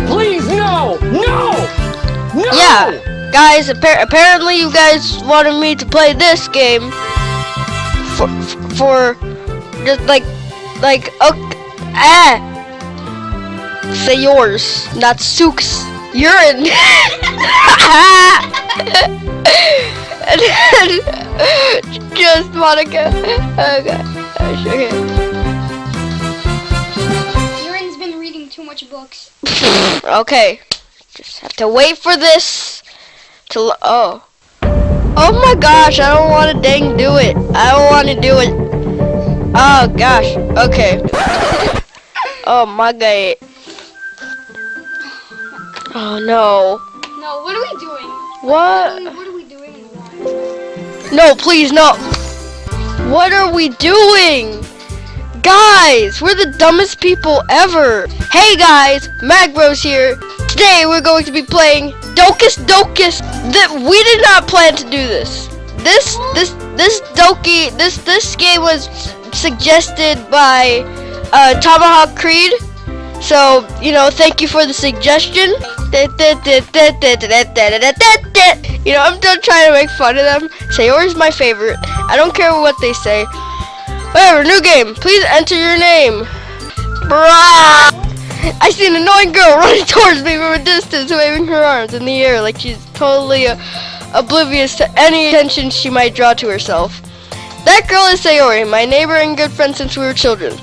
Please, no! No! No! Yeah, guys, apparently you guys wanted me to play this game for just like, okay, say yours, not Sook's urine. And then, just Monica. Okay. Urine's been reading too much books. Okay, just have to wait for this to oh my gosh, I don't want to dang do it. I don't want to do it. Oh gosh. Okay. Oh my god. Oh no. No, what are we doing? What? What are we doing? No, please, no. What are we doing? Guys, we're the dumbest people ever. Hey guys, Magbros here. Today we're going to be playing Doki Doki. We did not plan to do this. This game was suggested by Tomahawk Creed. So, you know, thank you for the suggestion. You know, I'm done trying to make fun of them. Sayor's my favorite. I don't care what they say. Whatever, new game. Please enter your name. Bruh! I see an annoying girl running towards me from a distance, waving her arms in the air like she's totally oblivious to any attention she might draw to herself. That girl is Sayori, my neighbor and good friend since we were children.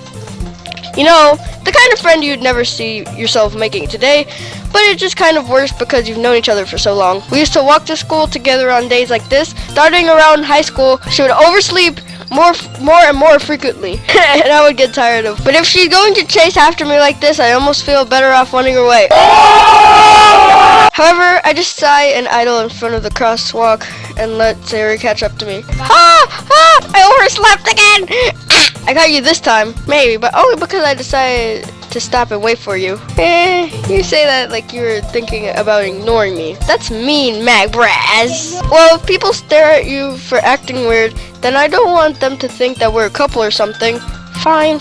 You know, the kind of friend you'd never see yourself making today, but it just kind of works because you've known each other for so long. We used to walk to school together on days like this. Starting around high school, she would oversleep more and more frequently, and I would get tired of. But if she's going to chase after me like this, I almost feel better off running away. However, I just sigh and idle in front of the crosswalk and let Sayori catch up to me. I overslept again! I got you this time, maybe, but only because I decided to stop and wait for you. You say that like you were thinking about ignoring me. That's mean, Magbraz. Well, if people stare at you for acting weird, then I don't want them to think that we're a couple or something. Fine.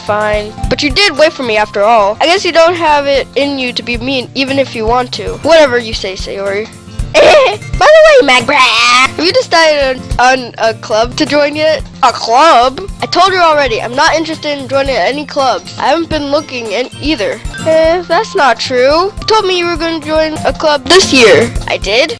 But you did wait for me after all. I guess you don't have it in you to be mean even if you want to. Whatever you say, Sayori. By the way, Magbraz, have you decided on a club to join yet? A club? I told you already, I'm not interested in joining any clubs. I haven't been looking either. That's not true. You told me you were going to join a club this year. I did?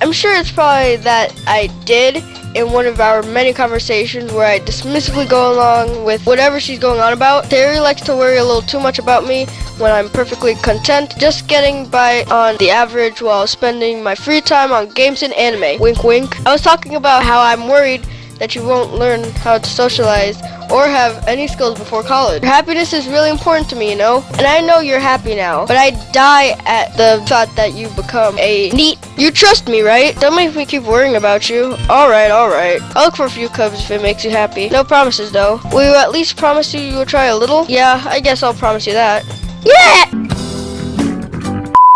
I'm sure it's probably that I did in one of our many conversations where I dismissively go along with whatever she's going on about. Sayori likes to worry a little too much about me when I'm perfectly content just getting by on the average while spending my free time on games and anime. Wink wink. I was talking about how I'm worried that you won't learn how to socialize or have any skills before college. Your happiness is really important to me, you know? And I know you're happy now, but I die at the thought that you become a NEET. You trust me, right? Don't make me keep worrying about you. Alright. I'll look for a few clubs if it makes you happy. No promises, though. Will you at least promise you will try a little? Yeah, I guess I'll promise you that. Yeah!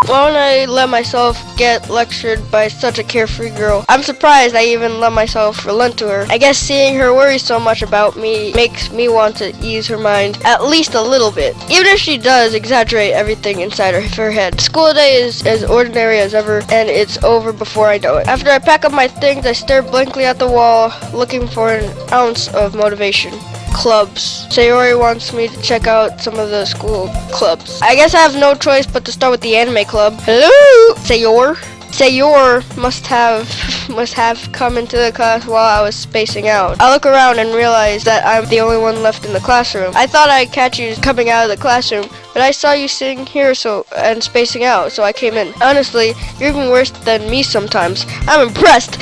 Why don't I let myself get lectured by such a carefree girl? I'm surprised I even let myself relent to her. I guess seeing her worry so much about me makes me want to ease her mind at least a little bit. Even if she does exaggerate everything inside her head. School day is as ordinary as ever, and it's over before I know it. After I pack up my things, I stare blankly at the wall, looking for an ounce of motivation. Clubs. Sayori wants me to check out some of the school clubs. I guess I have no choice but to start with the anime club. Hello, Sayor. Sayor must have come into the class while I was spacing out. I look around and realize that I'm the only one left in the classroom. I thought I'd catch you coming out of the classroom, but I saw you sitting here and spacing out, so I came in. Honestly, you're even worse than me sometimes. I'm impressed.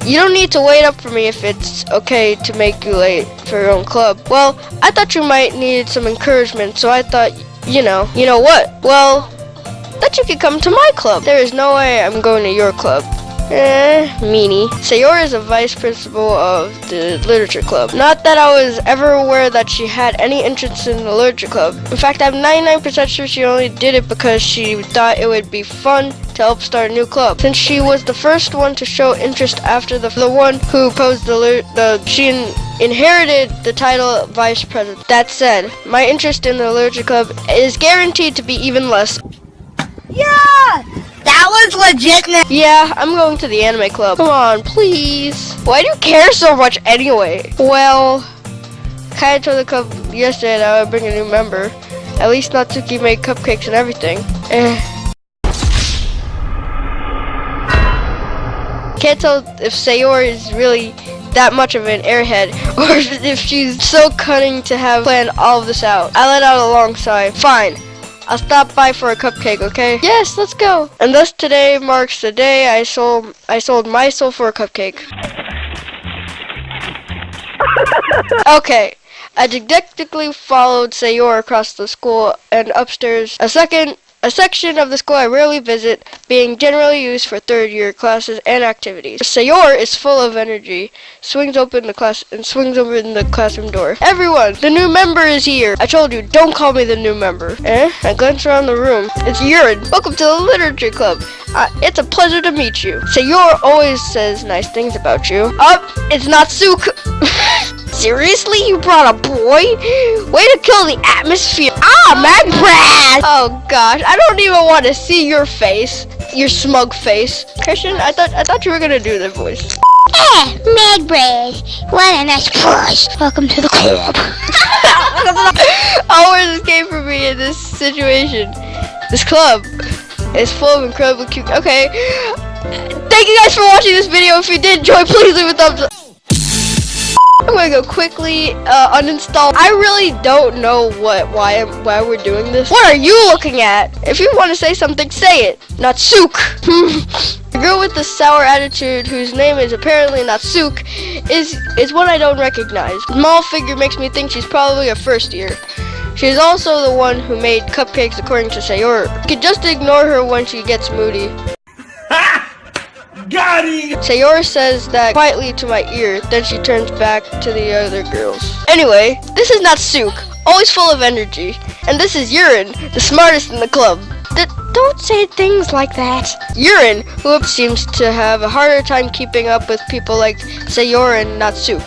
You don't need to wait up for me if it's okay to make you late for your own club. Well, I thought you might need some encouragement, so I thought, you know what? Well, that you could come to my club. There is no way I'm going to your club. Meanie. Sayori is a vice principal of the literature club. Not that I was ever aware that she had any interest in the literature club. In fact, I'm 99% sure she only did it because she thought it would be fun to help start a new club. Since she was the first one to show interest after the one who posed she and inherited the title of vice president. That said, my interest in the literature club is guaranteed to be even less. Yeah! That was legit. Yeah, I'm going to the anime club. Come on, please. Why do you care so much anyway? Well, kinda told the club yesterday that I would bring a new member. At least Natsuki made cupcakes and everything. Can't tell if Sayori is really that much of an airhead, or if she's so cunning to have planned all of this out. I let out a long sigh. Fine. I'll stop by for a cupcake, okay? Yes, let's go. And thus today marks the day I sold my soul for a cupcake. Okay. I didactically followed Sayori across the school and upstairs. A section of the school I rarely visit, being generally used for third-year classes and activities. Sayori is full of energy, swings open the classroom door. Everyone, the new member is here. I told you, don't call me the new member. I glance around the room. It's Urine. Welcome to the literature club. It's a pleasure to meet you. Sayori always says nice things about you. It's not SOOO. Seriously? You brought a boy? Way to kill the atmosphere. Magbrad! Oh gosh, I don't even want to see your face. Your smug face. Christian, I thought you were gonna do the voice. Magbrad. What a nice push. Welcome to the club. Always escape from me in this situation. This club is full of incredibly cute. Okay. Thank you guys for watching this video. If you did enjoy, please leave a thumbs up. I'm gonna go quickly uninstall. I really don't know why we're doing this. What are you looking at? If you want to say something, say it. Not SOOO. The girl with the sour attitude, whose name is apparently not SOOO, is one I don't recognize. Small figure makes me think she's probably a first year. She's also the one who made cupcakes according to Sayori. You could just ignore her when she gets moody. Got him! Sayori says that quietly to my ear, then she turns back to the other girls. Anyway, this is not SOOO, always full of energy. And this is Urine, the smartest in the club. Don't say things like that. Urine, who seems to have a harder time keeping up with people like Sayori and not SOOO.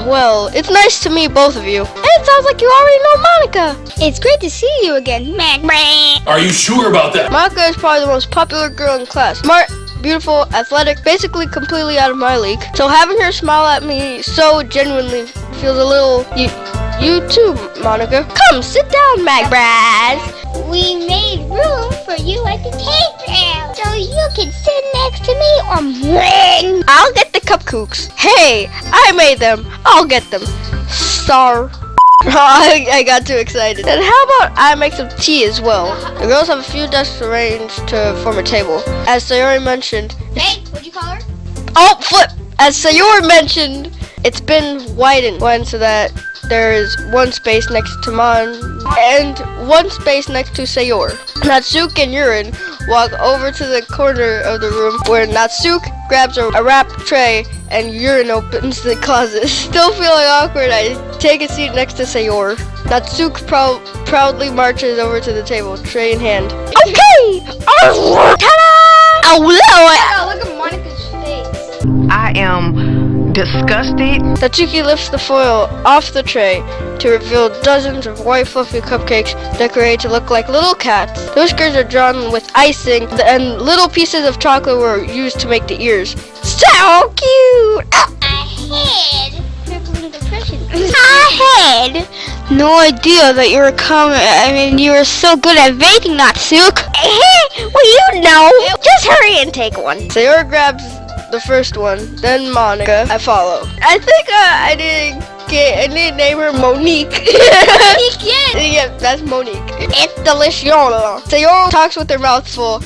Well, it's nice to meet both of you. And it sounds like you already know Monica. It's great to see you again, Magbrad. Are you sure about that? Monica is probably the most popular girl in class. Smart, beautiful, athletic, basically completely out of my league. So having her smile at me so genuinely feels a little... You too, Monica. Come, sit down, Magbrad. We made room for you at the table, so you can sit next to me or me. I'll get the cupcakes. Hey, I made them. I'll get them. Star. I got too excited. And how about I make some tea as well? The girls have a few desks arranged to form a table. As Sayori mentioned... Hey, what'd you call her? Oh, flip! As Sayori mentioned, it's been widened so that there is one space next to Mon and one space next to Sayori. Natsuki and Urine walk over to the corner of the room where Natsuki grabs a wrap tray and Urine opens the closet. Still feeling awkward, I take a seat next to Sayori. Natsuki proudly marches over to the table, tray in hand. Okay! Ta-da! Oh, Look at Monica's face. I am disgusted. Natsuki lifts the foil off the tray to reveal dozens of white fluffy cupcakes decorated to look like little cats. The whiskers are drawn with icing and little pieces of chocolate were used to make the ears. So cute! I had no idea that you were coming. I mean, you were so good at baking, Natsuki. Well, you know. Just hurry and take one. Sayori grabs the first one, then Monica. I follow. I think I didn't name her Monique. Monique, yes. Yeah, that's Monique. It's delicious. Sayori talks with her mouth full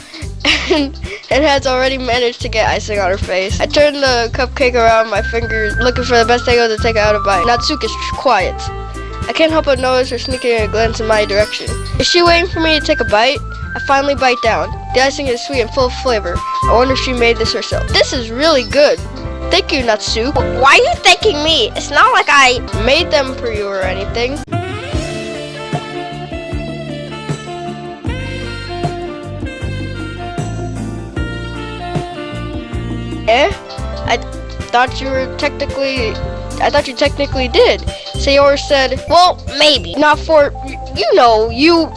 and has already managed to get icing on her face. I turn the cupcake around my fingers, looking for the best angle to take out a bite. Natsuki is quiet. I can't help but notice her sneaking a glance in my direction. Is she waiting for me to take a bite? I finally bite down. The icing is sweet and full of flavor. I wonder if she made this herself. This is really good. Thank you, Natsuki. Why are you thanking me? It's not like I made them for you or anything. I thought you were technically I thought you technically did. Sayori said, well, maybe. Not for, you know, you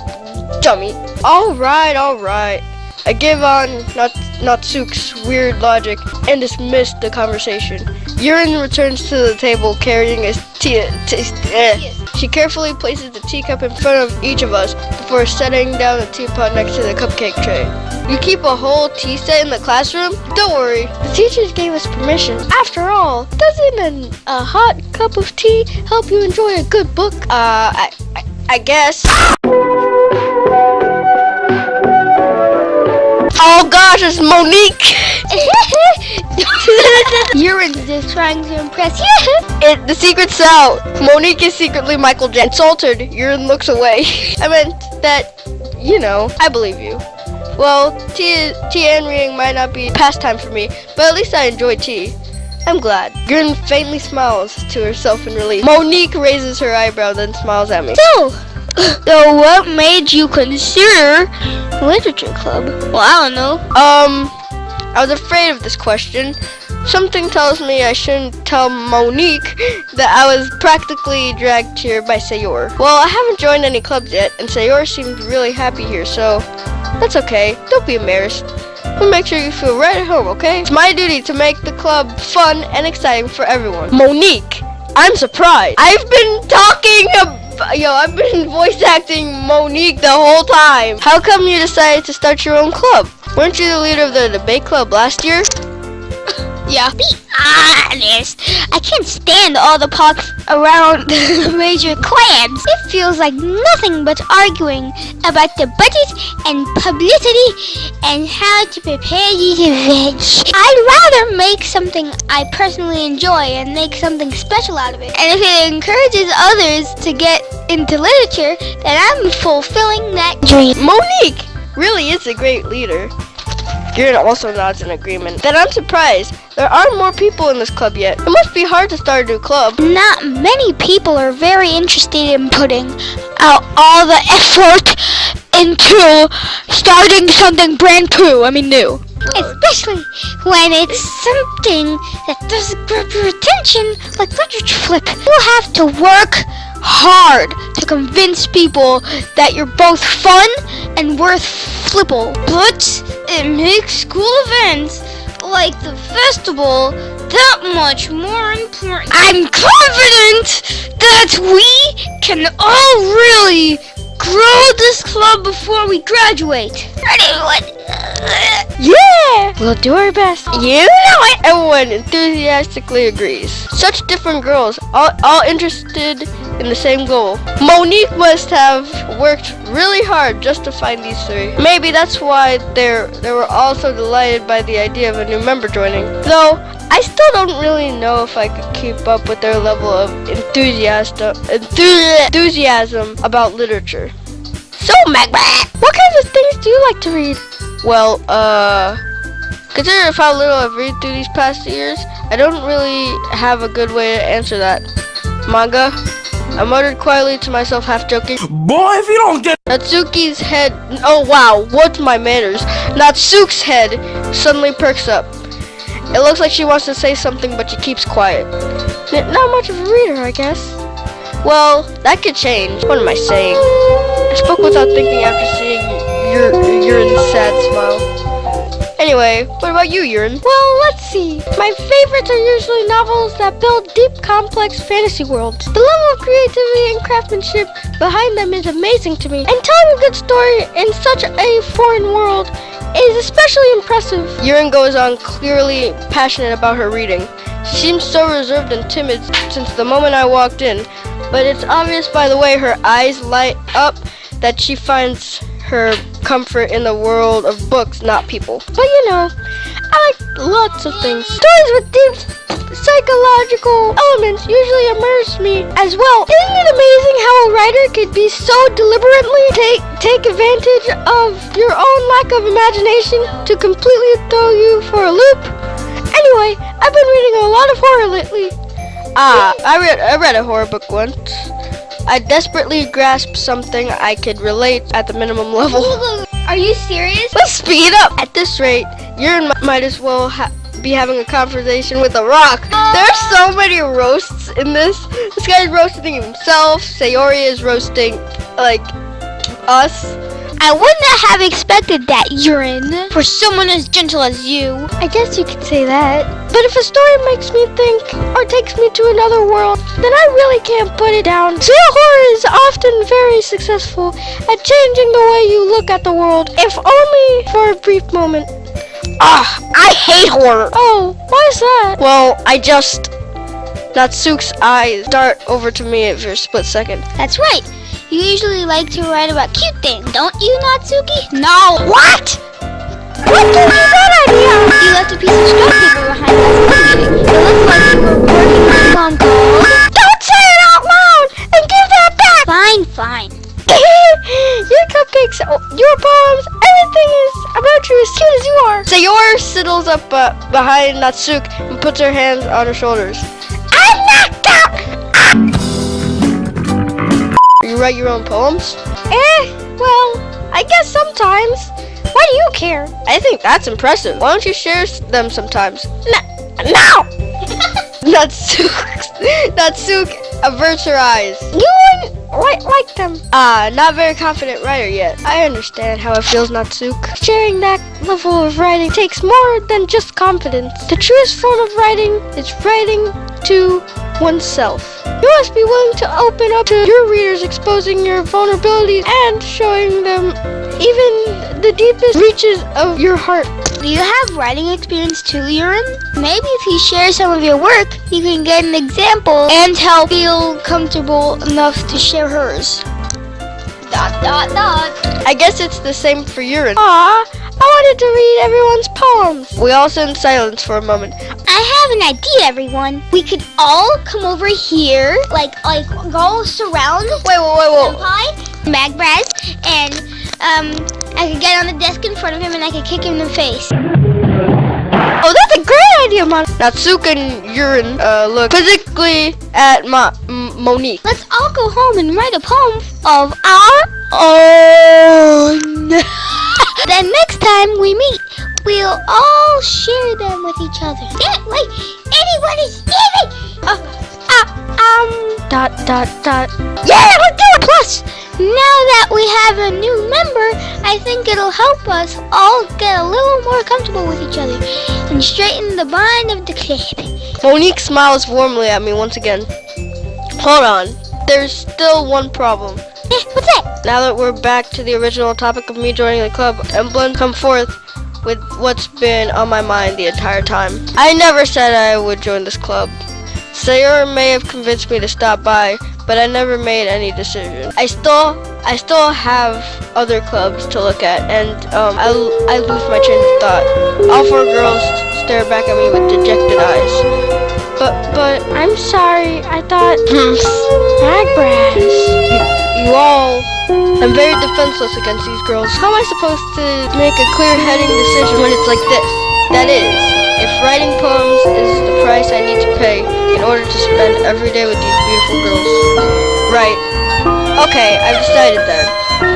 dummy. Alright. I give on Natsuki's weird logic and dismissed the conversation. Yurin returns to the table carrying a tea. She carefully places the teacup in front of each of us before setting down the teapot next to the cupcake tray. You keep a whole tea set in the classroom? Don't worry, the teachers gave us permission. After all, doesn't a hot cup of tea help you enjoy a good book? I guess. Oh gosh, it's Monique! Yurin's just trying to impress you. The secret's out. Monique is secretly Michael Jackson. Insulted, Yurin looks away. I meant that, you know, I believe you. Well, tea and reading might not be a pastime for me, but at least I enjoy tea. I'm glad. Yurin faintly smiles to herself in relief. Monique raises her eyebrow, then smiles at me. So what made you consider literature club? Well, I don't know. I was afraid of this question. Something tells me I shouldn't tell Monique that I was practically dragged here by Sayori. Well, I haven't joined any clubs yet, and Sayori seemed really happy here, so that's okay. Don't be embarrassed. We'll make sure you feel right at home, okay? It's my duty to make the club fun and exciting for everyone. Monique, I'm surprised. I've been voice acting Monique the whole time. How come you decided to start your own club? Weren't you the leader of the debate club last year? Yeah. Be honest. I can't stand all the talks around the major clans. It feels like nothing but arguing about the budget and publicity and how to prepare these events. I'd rather make something I personally enjoy and make something special out of it. And if it encourages others to get into literature, then I'm fulfilling that dream. Monique really is a great leader. Yurin also nods in agreement. Then I'm surprised. There aren't more people in this club yet. It must be hard to start a new club. Not many people are very interested in putting out all the effort into starting something new. Especially when it's something that doesn't grab your attention, like literature flip. You'll have to work hard to convince people that you're both fun and worth flipple. But it makes school events like the festival that much more important. I'm confident that we can all really grow this club before we graduate. Yeah! We'll do our best. You know it! Everyone enthusiastically agrees. Such different girls, all interested in the same goal. Monique must have worked really hard just to find these three. Maybe that's why they were all so delighted by the idea of a new member joining. Though, I still don't really know if I could keep up with their level of enthusiasm about literature. So, Macbeth, what kinds of things do you like to read? Well, considering how little I've read through these past years, I don't really have a good way to answer that. Manga? I muttered quietly to myself, half joking. Boy, if you don't get Natsuki's head. Oh wow, what's my manners? Natsuki's head suddenly perks up. It looks like she wants to say something, but she keeps quiet. Not much of a reader, I guess. Well, that could change. What am I saying? I spoke without thinking after seeing Yurin's sad smile. Anyway, what about you, Yurin? Well, let's see. My favorites are usually novels that build deep, complex fantasy worlds. The level of creativity and craftsmanship behind them is amazing to me. And telling a good story in such a foreign world is especially impressive. Yurin goes on, clearly passionate about her reading. She seems so reserved and timid since the moment I walked in, but it's obvious by the way her eyes light up that she finds her comfort in the world of books, not people. But you know, I like lots of things. Stories with deep psychological elements usually immerse me as well. Isn't it amazing how a writer could be so deliberately take advantage of your own lack of imagination to completely throw you for a loop? Anyway, I've been reading a lot of horror lately. I read a horror book once. I desperately grasped something I could relate at the minimum level. Are you serious? Let's speed up! At this rate, Yurin might as well be having a conversation with a rock. There's so many roasts in this. This guy's roasting himself. Sayori is roasting, like, us. I wouldn't have expected that, Urine, for someone as gentle as you. I guess you could say that. But if a story makes me think or takes me to another world, then I really can't put it down. Real horror is often very successful at changing the way you look at the world, if only for a brief moment. I hate horror. Oh, why is that? Well, Natsuke's eyes dart over to me for a split second. That's right. You usually like to write about cute things, don't you, Natsuki? No. What? What gave you that idea? You left a piece of scrap paper behind last meeting. It looks like you were working on a song called... Don't say it out loud and give that back! Fine. Your cupcakes, your poems, everything is about you as cute as you are. Sayori sidles up behind Natsuke and puts her hands on her shoulders. I'm knocked out! You write your own poems? Well, I guess sometimes. Why do you care? I think that's impressive. Why don't you share them sometimes? No! Natsuke averts her eyes. You wouldn't like them. Not very confident writer yet. I understand how it feels, Natsuke. Sharing that level of writing takes more than just confidence. The truest form of writing is writing to oneself. You must be willing to open up to your readers, exposing your vulnerabilities and showing them even the deepest reaches of your heart. Do you have writing experience too, Urine? Maybe if you share some of your work, you can get an example and help feel comfortable enough to share hers. ... I guess it's the same for Urine. I wanted to read everyone's poems. We all sit in silence for a moment. I have an idea, everyone. We could all come over here, like go surround. Wait. Senpai, Magbraz, and I could get on the desk in front of him and I could kick him in the face. Oh, that's a great idea, Mon. Natsuke and Urine look quizzically at Monique. Let's all go home and write a poem of our own. Then next time we meet, we'll all share them with each other. Wait, anyone is giving. ... Yeah, let's do it. Plus, now that we have a new member, I think it'll help us all get a little more comfortable with each other and straighten the bond of the club. Monique smiles warmly at me once again. Hold on, there's still one problem. What's that? Now that we're back to the original topic of me joining the club, Emblem come forth with what's been on my mind the entire time. I never said I would join this club. Sayori may have convinced me to stop by, but I never made any decision. I still have other clubs to look at, and I lose my train of thought. All four girls stare back at me with dejected eyes. But I'm sorry. I thought Magbraz. You all. I'm very defenseless against these girls. How am I supposed to make a clear-headed decision when it's like this? That is, if writing poems is the price I need to pay in order to spend every day with these beautiful girls. Right. Okay, I've decided then.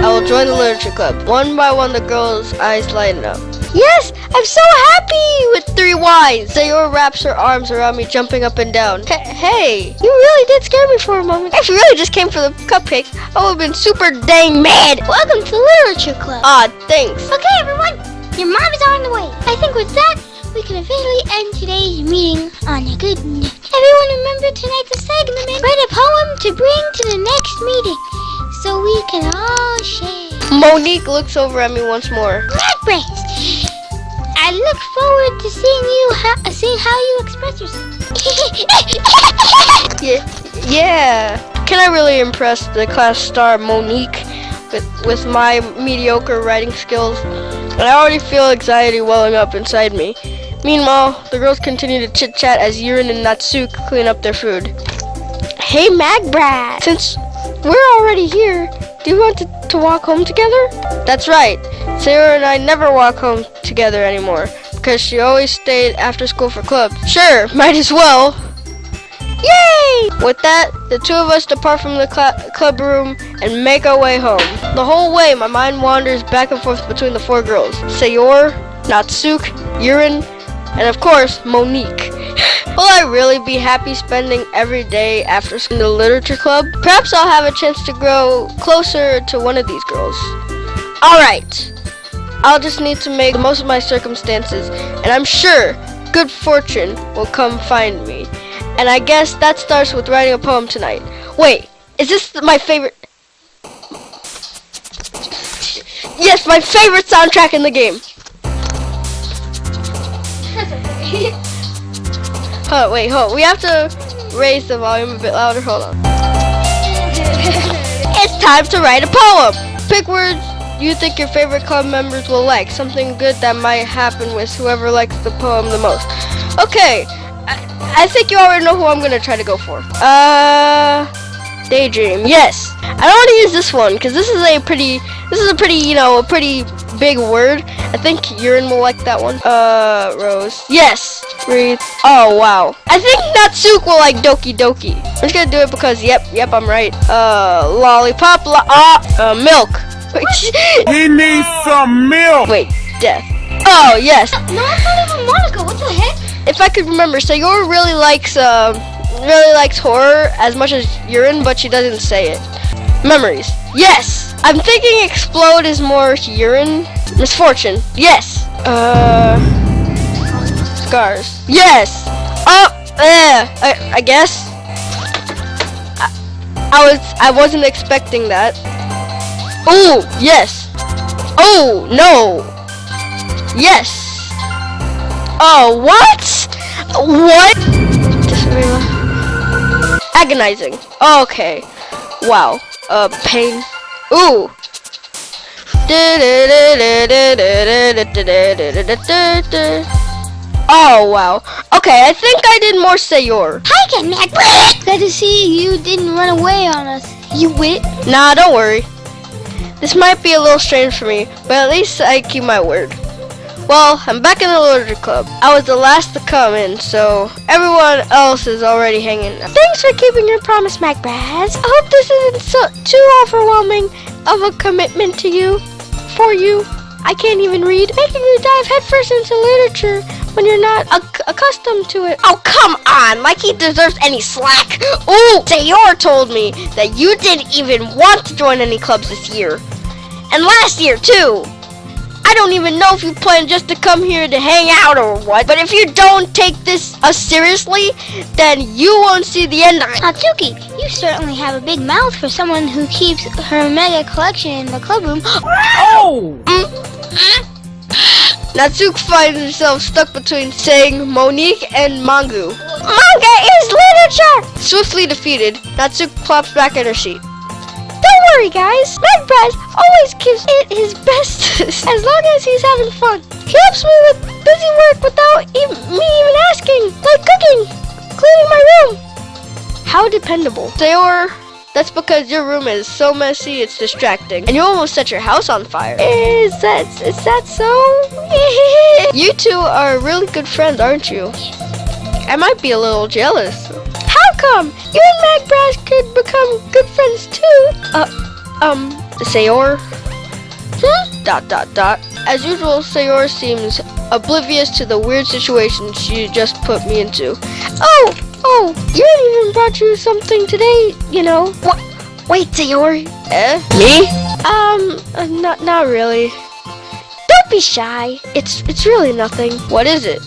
I will join the literature club. One by one, the girls' eyes lighten up. Yes, I'm so happy! With 3 Ys. Sayori wraps her arms around me, jumping up and down. Hey, you really did scare me for a moment. If you really just came for the cupcakes, I would have been super dang mad. Welcome to the literature club. Thanks. Okay, everyone, your mom is on the way. I think with that, we can officially end today's meeting on a good note. Everyone remember tonight's segment. Write a poem to bring to the next meeting so we can all share. Monique looks over at me once more. Magbraz, I look forward to seeing how you express yourself. Yeah. Can I really impress the class star Monique with my mediocre writing skills? And I already feel anxiety welling up inside me. Meanwhile, the girls continue to chit-chat as Urine and Natsuke clean up their food. Hey, Magbraz, since we're already here, do you want to walk home together? That's right. Sayori and I never walk home together anymore because she always stayed after school for clubs. Sure, might as well. Yay! With that, the two of us depart from the club room and make our way home. The whole way, my mind wanders back and forth between the 4 girls. Sayori, Natsuke, Urine, and of course, Monique. Will I really be happy spending every day after school in the literature club? Perhaps I'll have a chance to grow closer to one of these girls. Alright, I'll just need to make the most of my circumstances, and I'm sure good fortune will come find me. And I guess that starts with writing a poem tonight. Wait, is this my favorite? Yes, my favorite soundtrack in the game. Wait, we have to raise the volume a bit louder. Hold on. It's time to write a poem. Pick words you think your favorite club members will like. Something good that might happen with whoever likes the poem the most. Okay, I think you already know who I'm gonna try to go for. Daydream. Yes. I don't want to use this one because this is a pretty, you know, a pretty big word. I think urine will like that one. Rose. Yes. Breathe. Oh wow. I think Natsuki will like Doki Doki. I'm just gonna do it because yep, I'm right. Lollipop. Milk. He needs some milk. Wait, death. Oh yes. No, it's not even Monica. What the heck? If I could remember, Sayori really likes horror as much as urine, but she doesn't say it. Memories. Yes. I'm thinking explode is more urine. Misfortune. Yes. Scars. Yes. I guess. I wasn't expecting that. Oh, yes. Oh, no. Yes. Oh, what? What? Agonizing. Okay. Wow. Pain. Ooh. Oh, wow. Okay, I think I did more Sayori. Hi again, Mac. Glad to see you didn't run away on us, you wit. Nah, don't worry. This might be a little strange for me, but at least I keep my word. Well, I'm back in the literature club. I was the last to come in, so everyone else is already hanging out. Thanks for keeping your promise, Macbraz. I hope this isn't too overwhelming of a commitment to you. For you. I can't even read. Making you dive headfirst into literature when you're not accustomed to it. Oh, come on, like he deserves any slack. Ooh, Sayori told me that you didn't even want to join any clubs this year. And last year, too. I don't even know if you plan just to come here to hang out or what, but if you don't take this seriously, then you won't see the end of it. Natsuki, you certainly have a big mouth for someone who keeps her mega collection in the club room. Oh! Natsuki finds himself stuck between saying Monique and Mangu. Manga is literature! Swiftly defeated, Natsuki plops back in her seat. Don't worry, guys. Macbraz always gives it his best as long as he's having fun. He helps me with busy work without me even asking, like cooking, cleaning my room. How dependable. Sayori, that's because your room is so messy it's distracting, and you almost set your house on fire. Is that so? You two are really good friends, aren't you? I might be a little jealous. How come? You and Macbraz could become good friends too. Sayori? As usual, Sayori seems oblivious to the weird situation she just put me into. Oh, you even brought you something today, you know. What? Wait, Sayori. Me? Not really. Don't be shy. It's really nothing. What is it?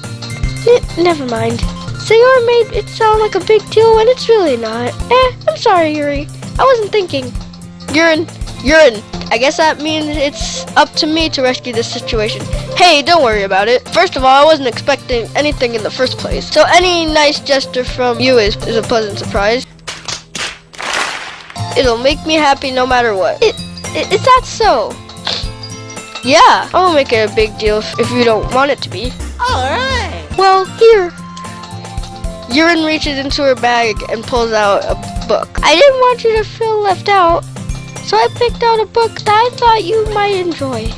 Never mind. Sayori made it sound like a big deal when it's really not. I'm sorry, Yuri. I wasn't thinking. Urine. I guess that means it's up to me to rescue this situation. Hey, don't worry about it. First of all, I wasn't expecting anything in the first place. So any nice gesture from you is a pleasant surprise. It'll make me happy no matter what. Is that so? Yeah, I won't make it a big deal if you don't want it to be. Alright. Well, here. Urine reaches into her bag and pulls out a book. I didn't want you to feel left out, so I picked out a book that I thought you might enjoy.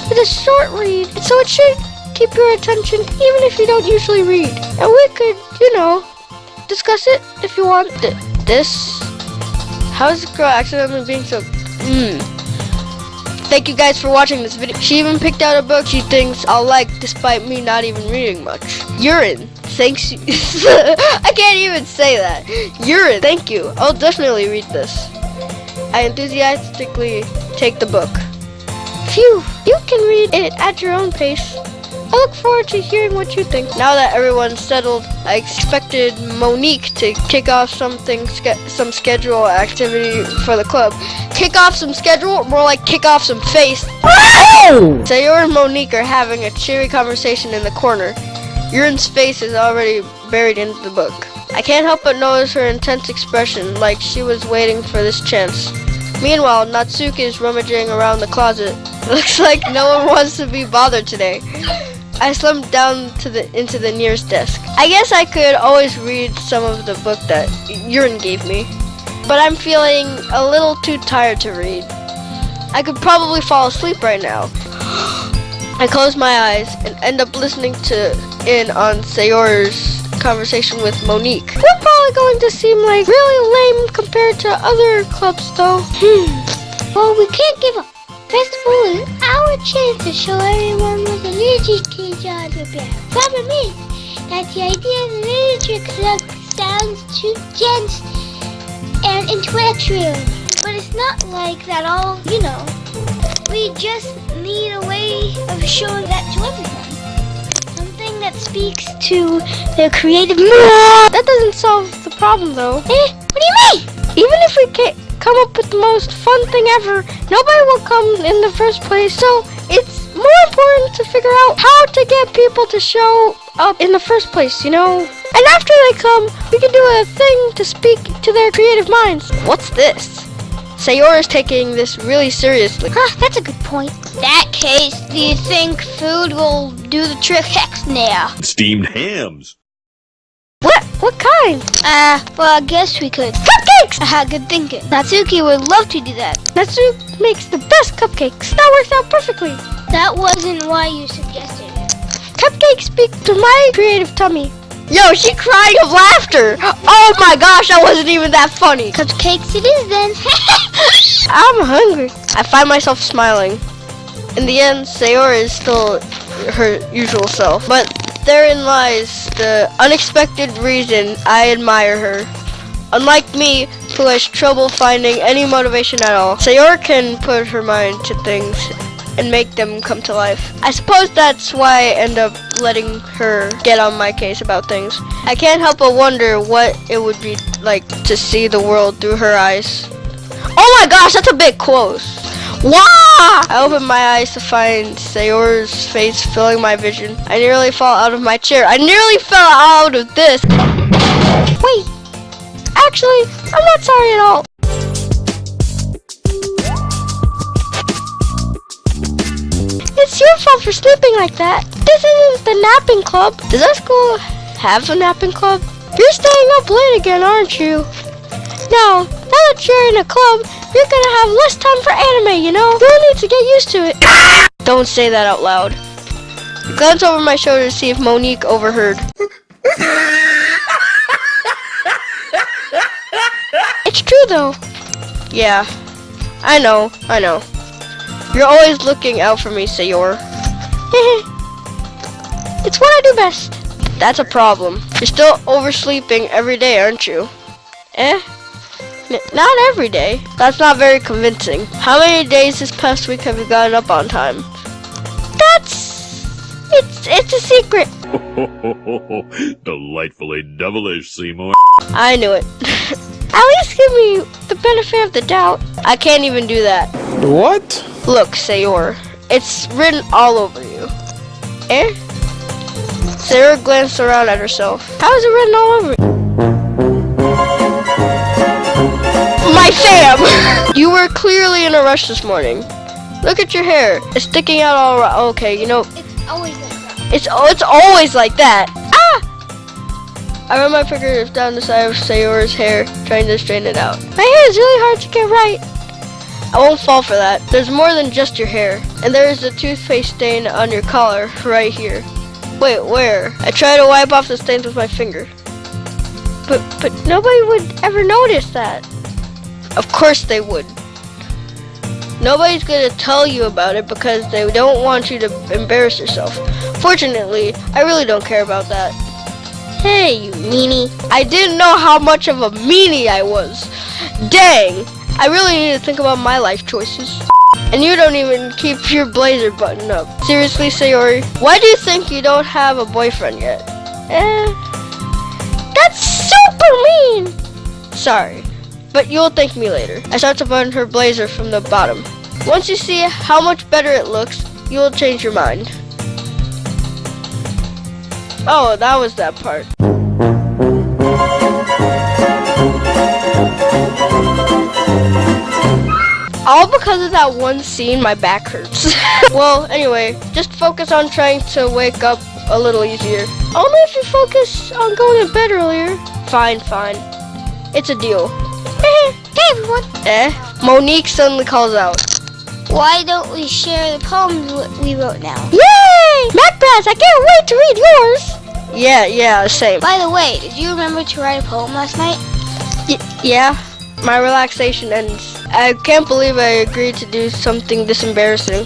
It's a short read, so it should keep your attention even if you don't usually read. And we could, discuss it if you want. This? How is this girl accidentally being so... Thank you guys for watching this video. She even picked out a book she thinks I'll like despite me not even reading much. Urine. Thanks. I can't even say that. Urine. Thank you. I'll definitely read this. I enthusiastically take the book. Phew. You can read it at your own pace. I look forward to hearing what you think. Now that everyone's settled, I expected Monique to kick off some schedule activity for the club. Kick off some schedule? More like kick off some face. Oh! Sayori and Monique are having a cheery conversation in the corner. Yurin's face is already buried into the book. I can't help but notice her intense expression, like she was waiting for this chance. Meanwhile, Natsuki is rummaging around the closet. It looks like no one wants to be bothered today. I slumped down into the nearest desk. I guess I could always read some of the book that Yurin gave me, but I'm feeling a little too tired to read. I could probably fall asleep right now. I close my eyes and end up listening in on Sayori's conversation with Monique. We're probably going to seem like really lame compared to other clubs though. Well, we can't give up. Festival is our chance to show everyone what the literature kids are about. Problem is that the idea of the literature club sounds too dense and intellectual. But it's not like that all, you know. We just need a way of showing that to everyone. Something that speaks to their creative mind. That doesn't solve the problem though. What do you mean? Even if we can't come up with the most fun thing ever, nobody will come in the first place. So it's more important to figure out how to get people to show up in the first place, you know? And after they come, we can do a thing to speak to their creative minds. What's this? Sayori's taking this really seriously. That's a good point. In that case, do you think food will do the trick? Heck, nah. Steamed hams. What kind? Well, I guess we could. Cupcakes! Good thinking. Natsuki would love to do that. Natsuki makes the best cupcakes. That works out perfectly. That wasn't why you suggested it. Cupcakes speak to my creative tummy. Yo, she crying of laughter. Oh my gosh, that wasn't even that funny. Cupcakes it is then. I'm hungry. I find myself smiling. In the end, Sayori is still her usual self. But therein lies the unexpected reason I admire her. Unlike me, who has trouble finding any motivation at all, Sayori can put her mind to things and make them come to life. I suppose that's why I end up letting her get on my case about things. I can't help but wonder what it would be like to see the world through her eyes. Oh my gosh, that's a bit close. Wow! I open my eyes to find Sayori's face filling my vision. I nearly fall out of my chair. I nearly fell out of this. Wait, actually, I'm not sorry at all. It's your fault for sleeping like that. This isn't the napping club. Does our school have a napping club? You're staying up late again, aren't you? Now that you're in a club, you're gonna have less time for anime, you know? You'll need to get used to it. Don't say that out loud. I glance over my shoulder to see if Monique overheard. It's true though. Yeah, I know. You're always looking out for me, Sayori. It's what I do best. That's a problem. You're still oversleeping every day, aren't you? Not every day. That's not very convincing. How many days this past week have you gotten up on time? It's a secret. Delightfully devilish, Seymour. I knew it. At least give me the benefit of the doubt. I can't even do that. What? Look, Sayori, it's written all over you. Sayori glanced around at herself. How is it written all over you? My fam! You were clearly in a rush this morning. Look at your hair. It's sticking out all around. Okay, you know. It's always like that. It's always like that. I run my fingers down the side of Sayori's hair, trying to straighten it out. My hair is really hard to get right. I won't fall for that. There's more than just your hair. And there is a toothpaste stain on your collar, right here. Wait, where? I try to wipe off the stains with my finger. But nobody would ever notice that. Of course they would. Nobody's gonna tell you about it because they don't want you to embarrass yourself. Fortunately, I really don't care about that. Hey, you meanie. I didn't know how much of a meanie I was. Dang, I really need to think about my life choices. And you don't even keep your blazer buttoned up. Seriously, Sayori? Why do you think you don't have a boyfriend yet? That's super mean! Sorry, but you'll thank me later. I start to button her blazer from the bottom. Once you see how much better it looks, you'll change your mind. Oh, that was that part. All because of that one scene, my back hurts. Well, anyway, just focus on trying to wake up a little easier. Only if you focus on going to bed earlier. Fine. It's a deal. Hey everyone! Monique suddenly calls out. Why don't we share the poems we wrote now? Yay! Macbeth, I can't wait to read yours! Yeah, same. By the way, did you remember to write a poem last night? Yeah, my relaxation ends. I can't believe I agreed to do something this embarrassing.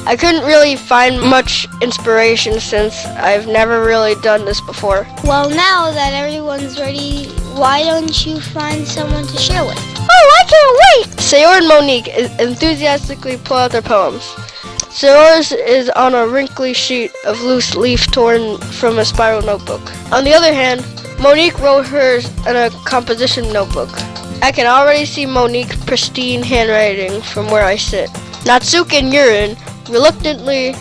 I couldn't really find much inspiration since I've never really done this before. Well, now that everyone's ready, why don't you find someone to share with? Oh, I can't wait! Sayori and Monique enthusiastically pull out their poems. Sayori's is on a wrinkly sheet of loose leaf torn from a spiral notebook. On the other hand, Monique wrote hers in a composition notebook. I can already see Monique's pristine handwriting from where I sit. Natsuki and Yurin reluctantly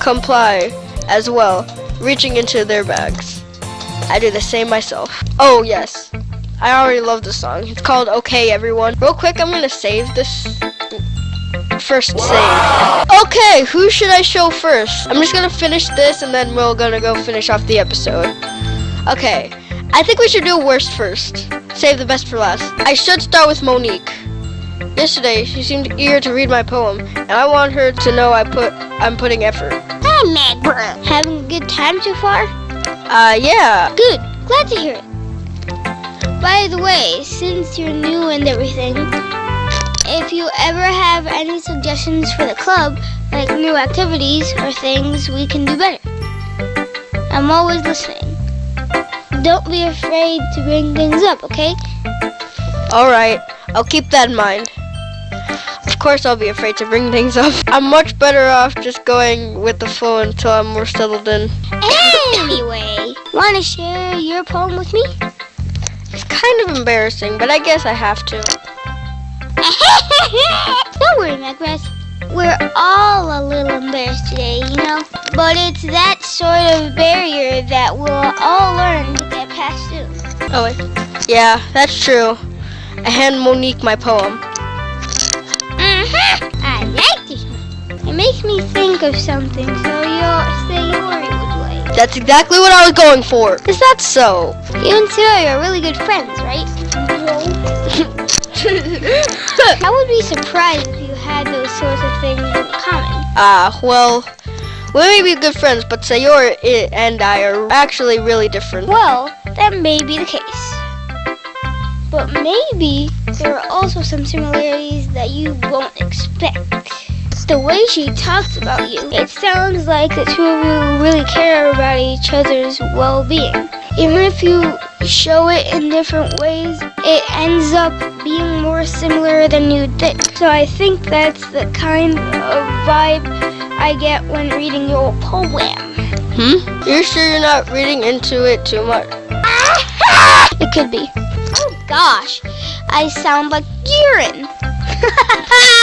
comply as well, reaching into their bags. I do the same myself. Oh yes, I already love this song. It's called Okay Everyone. Real quick, I'm gonna save this. First save. Okay, who should I show first? I'm just gonna finish this and then we're gonna go finish off the episode. Okay, I think we should do worst first. Save the best for last. I should start with Monique. Yesterday, she seemed eager to read my poem, and I want her to know I'm putting effort. Hi, Macbeth. Having a good time so far? Yeah. Good. Glad to hear it. By the way, since you're new and everything, if you ever have any suggestions for the club, like new activities or things we can do better, I'm always listening. Don't be afraid to bring things up, okay? Alright, I'll keep that in mind. Of course I'll be afraid to bring things up. I'm much better off just going with the flow until I'm more settled in. Anyway, wanna share your poem with me? It's kind of embarrassing, but I guess I have to. Don't worry, Macbeth. We're all a little embarrassed today, you know? But it's that sort of barrier that we'll all learn to get past soon. Oh wait. Yeah, that's true. I hand Monique my poem. I like this one. It makes me think of something, so Sayori would like. That's exactly what I was going for. Is that so? You and Sayori are really good friends, right? I would be surprised if you had those sorts of things in common. Well, we may be good friends, but Sayori and I are actually really different. Well, that may be the case. But maybe there are also some similarities that you won't expect. The way she talks about you, it sounds like the two of you really care about each other's well-being. Even if you show it in different ways, it ends up being more similar than you'd think. So I think that's the kind of vibe I get when reading your poem. You're sure you're not reading into it too much? It could be. Oh gosh, I sound like urine.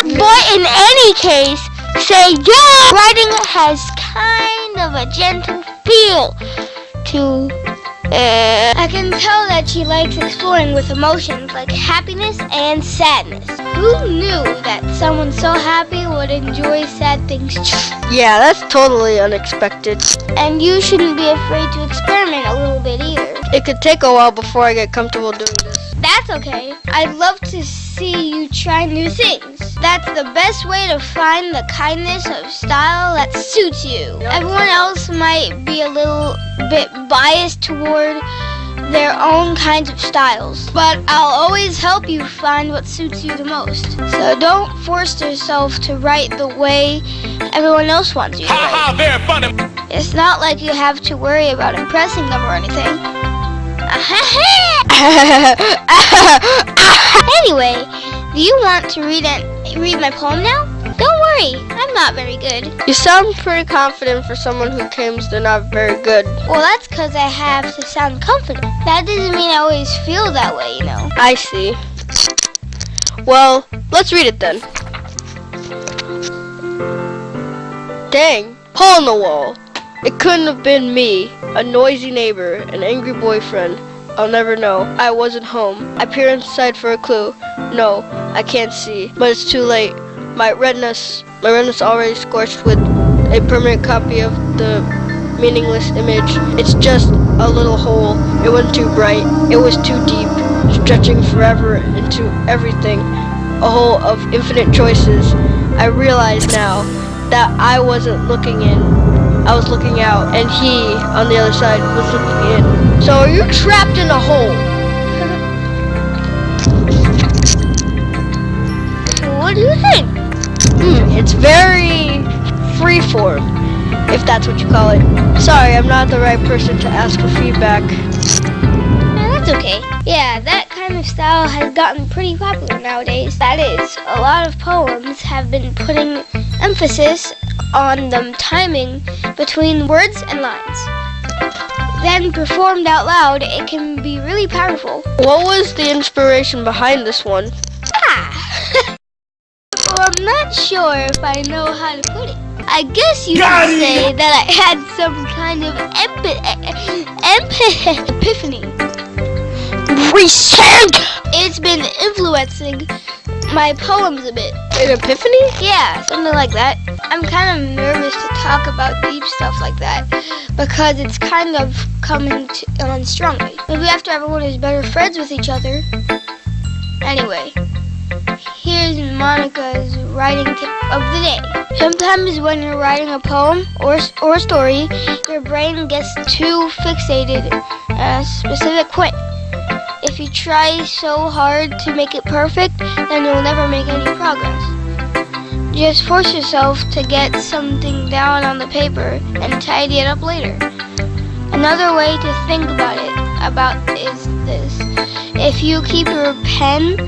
But in any case, writing has kind of a gentle feel to I can tell that she likes exploring with emotions like happiness and sadness. Who knew that someone so happy would enjoy sad things too? Yeah, that's totally unexpected. And you shouldn't be afraid to experiment a little bit either. It could take a while before I get comfortable doing this. That's okay. I'd love to see you try new things. That's the best way to find the kindness of style that suits you. Everyone else might be a little bit biased toward their own kinds of styles, but I'll always help you find what suits you the most. So don't force yourself to write the way everyone else wants you to write. Very funny. It's not like you have to worry about impressing them or anything. Anyway, do you want to read my poem now? Don't worry, I'm not very good. You sound pretty confident for someone who claims they're not very good. Well, that's because I have to sound confident. That doesn't mean I always feel that way, you know. I see. Well, let's read it then. Dang, hole in the wall. It couldn't have been me. A noisy neighbor, an angry boyfriend. I'll never know. I wasn't home. I peer inside for a clue. No, I can't see, but it's too late. My retina's already scorched with a permanent copy of the meaningless image. It's just a little hole. It wasn't too bright. It was too deep, stretching forever into everything. A hole of infinite choices. I realize now that I wasn't looking in. I was looking out, and he, on the other side, was looking in. So are you trapped in a hole? What do you think? It's very freeform, if that's what you call it. Sorry, I'm not the right person to ask for feedback. No, that's okay. Yeah, that kind of style has gotten pretty popular nowadays. That is, a lot of poems have been putting emphasis on the timing between words and lines. Then performed out loud, it can be really powerful. What was the inspiration behind this one? Well, I'm not sure if I know how to put it. I guess you could say that I had some kind of epiphany. Reset! It's been influencing my poems a bit. An epiphany? Yeah, something like that. I'm kind of nervous to talk about deep stuff like that because it's kind of coming on strongly. Maybe after everyone is better friends with each other. Anyway, here's Monica's writing tip of the day. Sometimes when you're writing a poem or a story, your brain gets too fixated on a specific point. If you try so hard to make it perfect, then you'll never make any progress. Just force yourself to get something down on the paper and tidy it up later. Another way to think about it is this. If you keep your pen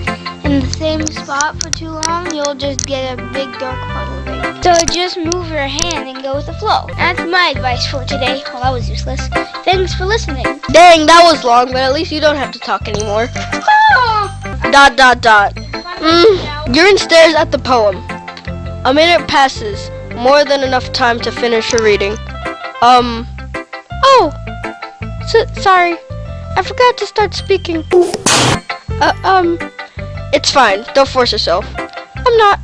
in the same spot for too long, you'll just get a big dark puddle of ink. So just move your hand and go with the flow. That's my advice for today. Well, that was useless. Thanks for listening. Dang, that was long, but at least you don't have to talk anymore. Urine stares at the poem. A minute passes. More than enough time to finish her reading. Sorry. I forgot to start speaking. It's fine. Don't force yourself. I'm not.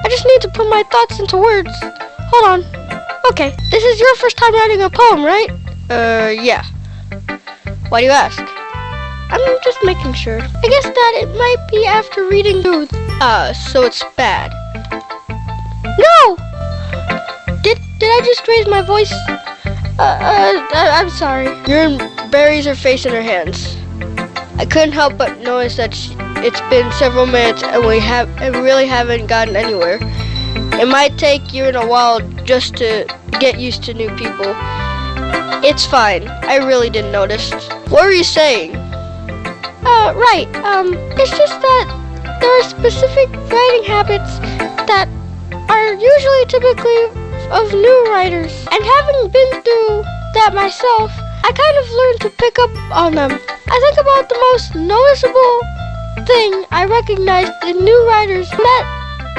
I just need to put my thoughts into words. Hold on. Okay, this is your first time writing a poem, right? Yeah. Why do you ask? I'm just making sure. I guess that it might be after reading through. So it's bad. No! Did I just raise my voice? I'm sorry. Urine buries her face in her hands. I couldn't help but notice that it's been several minutes and we really haven't gotten anywhere. It might take Urine a while just to get used to new people. It's fine. I really didn't notice. What were you saying? Right. It's just that there are specific writing habits that are usually typically of new writers. And having been through that myself, I kind of learned to pick up on them. I think about the most noticeable thing I recognized in new writers that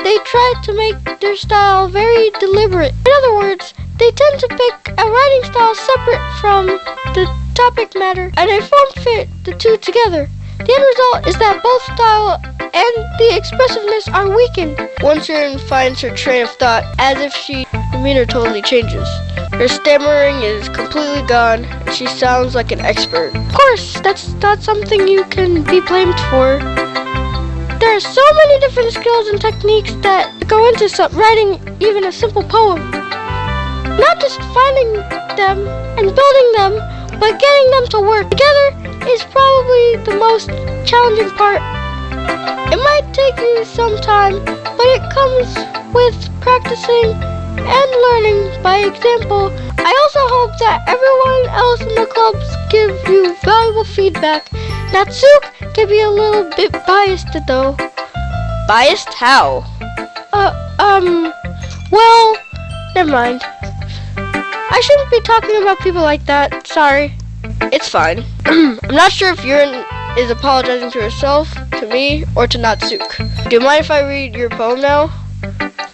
they try to make their style very deliberate. In other words, they tend to pick a writing style separate from the topic matter, and they form fit the two together. The end result is that both style and the expressiveness are weakened. Once Urine finds her train of thought, as if her demeanor totally changes. Her stammering is completely gone, and she sounds like an expert. Of course, that's not something you can be blamed for. There are so many different skills and techniques that go into writing even a simple poem. Not just finding them and building them, but getting them to work together is most challenging part. It might take you some time, but it comes with practicing and learning by example. I also hope that everyone else in the clubs give you valuable feedback. Natsuki can be a little bit biased though. Biased? How? Well, never mind. I shouldn't be talking about people like that. Sorry. It's fine. I'm not sure if Yurin is apologizing to herself, to me, or to Natsuki. Do you mind if I read your poem now?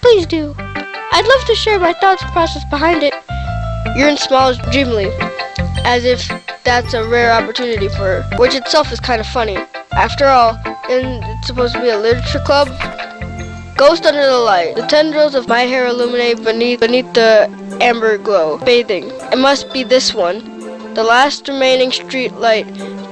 Please do. I'd love to share my thoughts process behind it. Yurin smiles dreamily, as if that's a rare opportunity for her, which itself is kind of funny. After all, and it's supposed to be a literature club. Ghost under the light. The tendrils of my hair illuminate beneath the amber glow. Bathing. It must be this one. The last remaining street light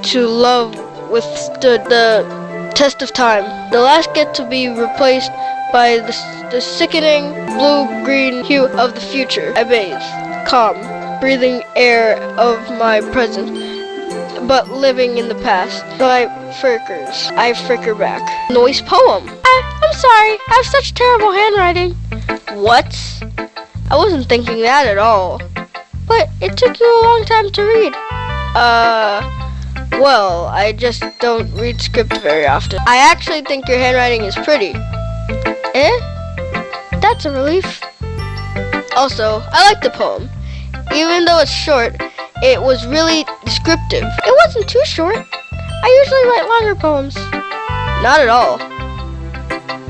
to love withstood the test of time. The last get to be replaced by the sickening blue-green hue of the future. I bathe, calm, breathing air of my present, but living in the past. I fricker back. Noise poem. I'm sorry, I have such terrible handwriting. What? I wasn't thinking that at all. But it took you a long time to read. Well, I just don't read script very often. I actually think your handwriting is pretty. Eh? That's a relief. Also, I like the poem. Even though it's short, it was really descriptive. It wasn't too short. I usually write longer poems. Not at all.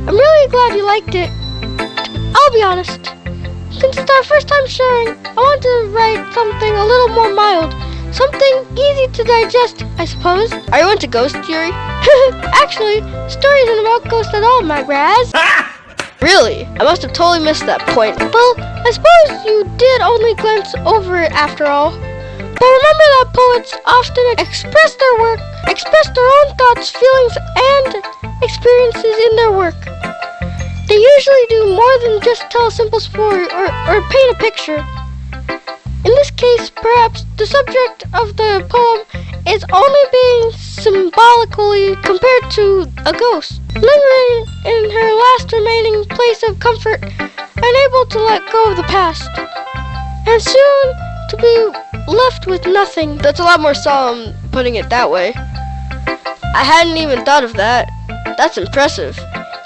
I'm really glad you liked it. I'll be honest. Since it's our first time sharing, I want to write something a little more mild. Something easy to digest, I suppose. Are you into ghost theory? Actually, the story isn't about ghosts at all, my Raz. Really? I must have totally missed that point. Well, I suppose you did only glance over it after all. But remember that poets often express their own thoughts, feelings, and experiences in their work. They usually do more than just tell a simple story or paint a picture. In this case, perhaps the subject of the poem is only being symbolically compared to a ghost, lingering in her last remaining place of comfort, unable to let go of the past, and soon to be left with nothing. That's a lot more solemn putting it that way. I hadn't even thought of that. That's impressive.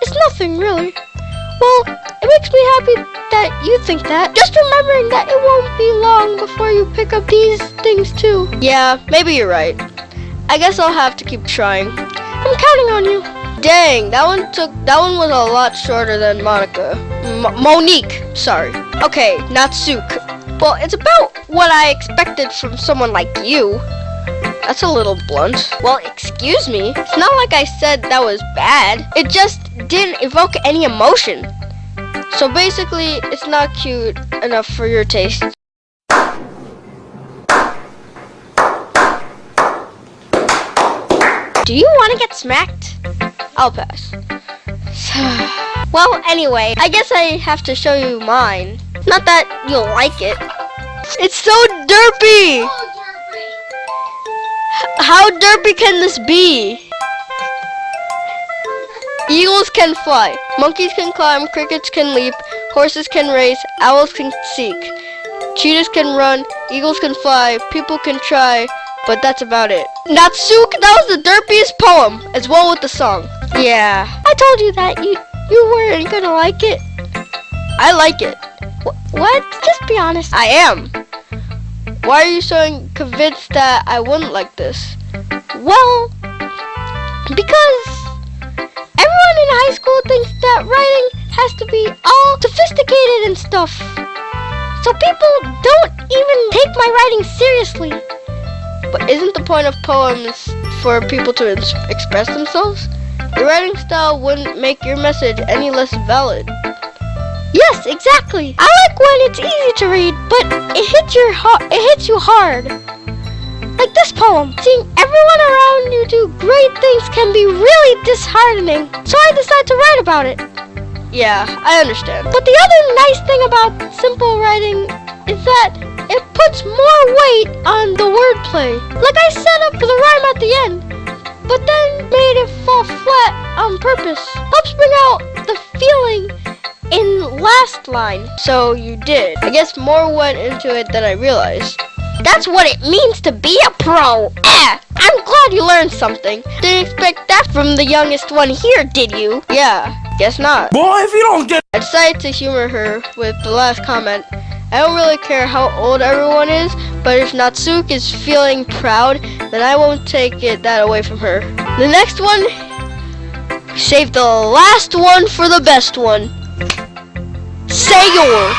It's nothing, really. Well, it makes me happy that you think that. Just remembering that it won't be long before you pick up these things too. Yeah, maybe you're right. I guess I'll have to keep trying. I'm counting on you. Dang, that one was a lot shorter than Monica. Monique, sorry. Okay, Natsuki. Well, it's about what I expected from someone like you. That's a little blunt. Well, excuse me. It's not like I said that was bad. It just didn't evoke any emotion. So basically, it's not cute enough for your taste. Do you want to get smacked? I'll pass. Well, anyway, I guess I have to show you mine. Not that you'll like it. It's so derpy! How derpy can this be? Eagles can fly, monkeys can climb, crickets can leap, horses can race, owls can seek, cheetahs can run, eagles can fly, people can try, but that's about it. Natsuki, that was the derpiest poem, as well with the song. Yeah, I told you that you weren't gonna like it. I like it. What? Just be honest. I am. Why are you so convinced that I wouldn't like this? Well, because everyone in high school thinks that writing has to be all sophisticated and stuff. So people don't even take my writing seriously. But isn't the point of poems for people to express themselves? Your writing style wouldn't make your message any less valid. Yes, exactly. I like when it's easy to read, but it hits you hard. Like this poem. Seeing everyone around you do great things can be really disheartening. So I decided to write about it. Yeah, I understand. But the other nice thing about simple writing is that it puts more weight on the wordplay. Like I set up the rhyme at the end. but then made it fall flat on purpose. Helps bring out the feeling in last line. So you did. I guess more went into it than I realized. That's what it means to be a pro. I'm glad you learned something. Didn't expect that from the youngest one here, did you? Yeah, guess not. Boy, if you don't get... I decided to humor her with the last comment. I don't really care how old everyone is, but if Natsuki is feeling proud, then I won't take that away from her. The next one, save the last one for the best one. Sayor.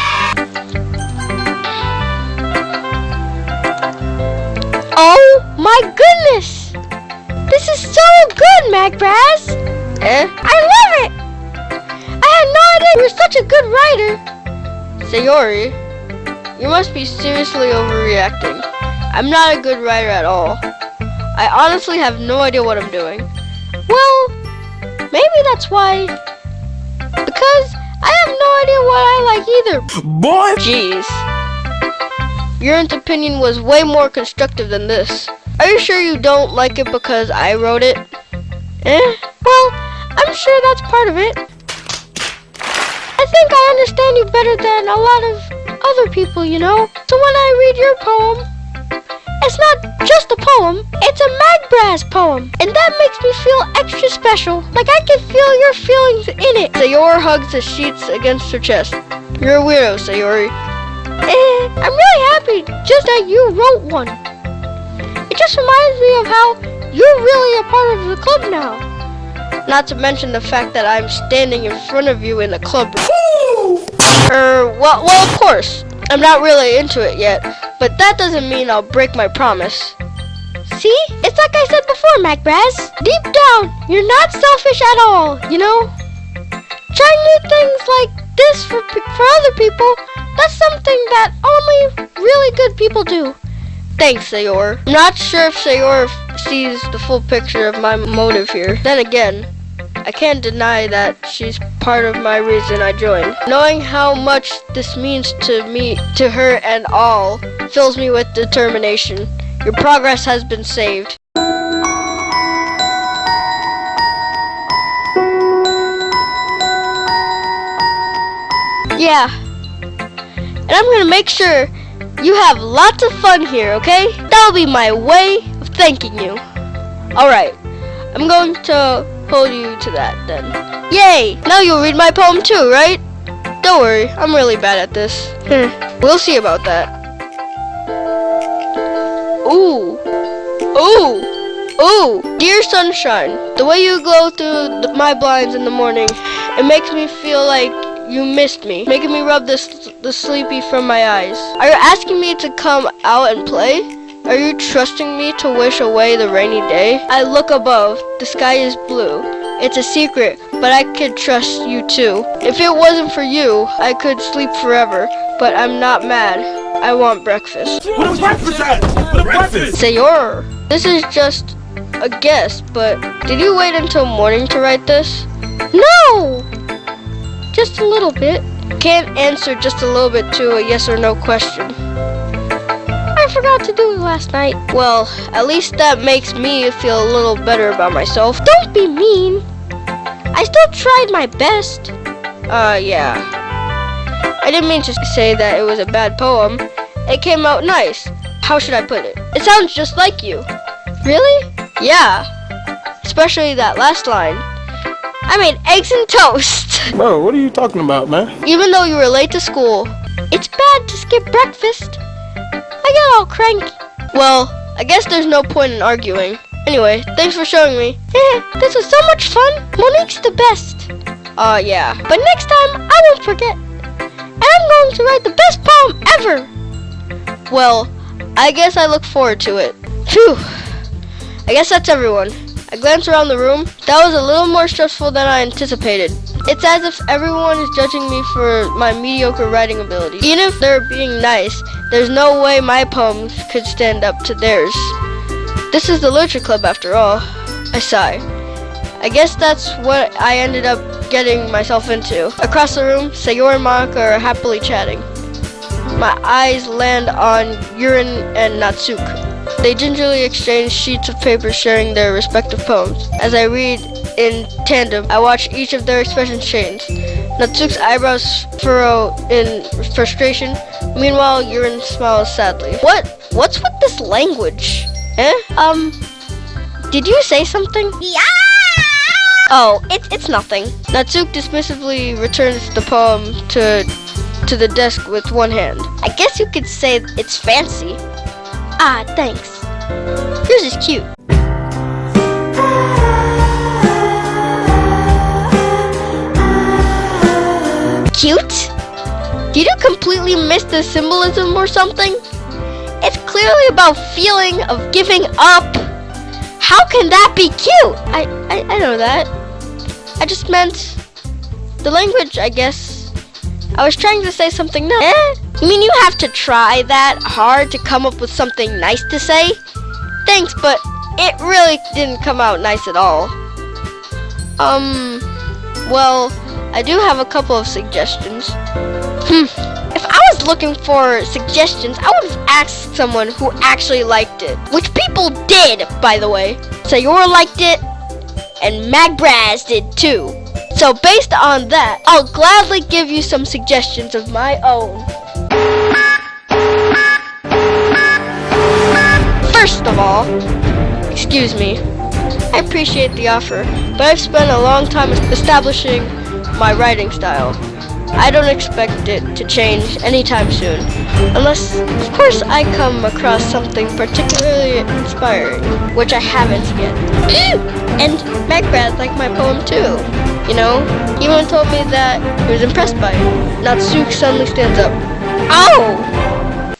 Oh my goodness! This is so good, Magbrass! I love it! I had no idea you were such a good writer! Sayori, you must be seriously overreacting. I'm not a good writer at all. I honestly have no idea what I'm doing. Well, maybe that's why. Because I have no idea what I like either. Boy! Jeez. Your opinion was way more constructive than this. Are you sure you don't like it because I wrote it? Well, I'm sure that's part of it. I think I understand you better than a lot of other people, you know? So when I read your poem, it's not just a poem, it's a Magbrass poem. And that makes me feel extra special. Like I can feel your feelings in it. Sayori hugs the sheets against her chest. You're a weirdo, Sayori. I'm really happy just that you wrote one. It just reminds me of how you're really a part of the club now. Not to mention the fact that I'm standing in front of you in the club. Well, of course. I'm not really into it yet, but that doesn't mean I'll break my promise. See? It's like I said before, Magbrass. Deep down, you're not selfish at all, you know? Trying new things like this for other people, that's something that only really good people do. Thanks, Sayor. I'm not sure if Sayor sees the full picture of my motive here. Then again, I can't deny that she's part of my reason I joined. Knowing how much this means to me, to her and all, fills me with determination. Your progress has been saved. Yeah. And I'm gonna make sure you have lots of fun here, okay? That'll be my way of thanking you. Alright, I'm going to hold you to that then. Yay! Now you'll read my poem too, right? Don't worry, I'm really bad at this. We'll see about that. Ooh. Ooh. Ooh. Dear sunshine, the way you glow through my blinds in the morning, it makes me feel like you missed me, making me rub the sleepy from my eyes. Are you asking me to come out and play? Are you trusting me to wish away the rainy day? I look above, the sky is blue. It's a secret, but I could trust you too. If it wasn't for you, I could sleep forever, but I'm not mad. I want breakfast. What breakfast at? What breakfast? Sayor, this is just a guess, but did you wait until morning to write this? No! Just a little bit. Can't answer just a little bit to a yes or no question. I forgot to do it last night. Well, at least that makes me feel a little better about myself. Don't be mean. I still tried my best. Yeah. I didn't mean to say that it was a bad poem. It came out nice. How should I put it? It sounds just like you. Really? Yeah. Especially that last line. I made eggs and toast. Bro, what are you talking about, man? Even though you were late to school. It's bad to skip breakfast. I got all cranky. Well, I guess there's no point in arguing. Anyway, thanks for showing me. This was so much fun. Monique's the best. Yeah. But next time, I won't forget. And I'm going to write the best poem ever. Well, I guess I look forward to it. Phew. I guess that's everyone. I glanced around the room. That was a little more stressful than I anticipated. It's as if everyone is judging me for my mediocre writing ability. Even if they're being nice, there's no way my poems could stand up to theirs. This is the Literature Club after all. I sigh. I guess that's what I ended up getting myself into. Across the room, Sayor and Monica are happily chatting. My eyes land on Yurin and Natsuki. They gingerly exchange sheets of paper sharing their respective poems. As I read in tandem, I watch each of their expressions change. Natsuko's eyebrows furrow in frustration. Meanwhile, Yurin smiles sadly. What's with this language? Did you say something? Yeah! Oh, it's nothing. Natsuko dismissively returns the poem to the desk with one hand. I guess you could say it's fancy. Ah, thanks. Yours is cute. Cute? Did you completely miss the symbolism or something? It's clearly about feeling of giving up. How can that be cute? I know that. I just meant the language, I guess. I was trying to say something nice. You mean you have to try that hard to come up with something nice to say? Thanks, but it really didn't come out nice at all. Well, I do have a couple of suggestions. If I was looking for suggestions, I would have asked someone who actually liked it. Which people did, by the way. Sayora liked it, and Magbraz did too. So based on that, I'll gladly give you some suggestions of my own. First of all, excuse me, I appreciate the offer, but I've spent a long time establishing my writing style. I don't expect it to change anytime soon, unless, of course, I come across something particularly inspiring, which I haven't yet. And Magbraz liked my poem too. You know, he even told me that he was impressed by it. Natsuko suddenly stands up. Oh!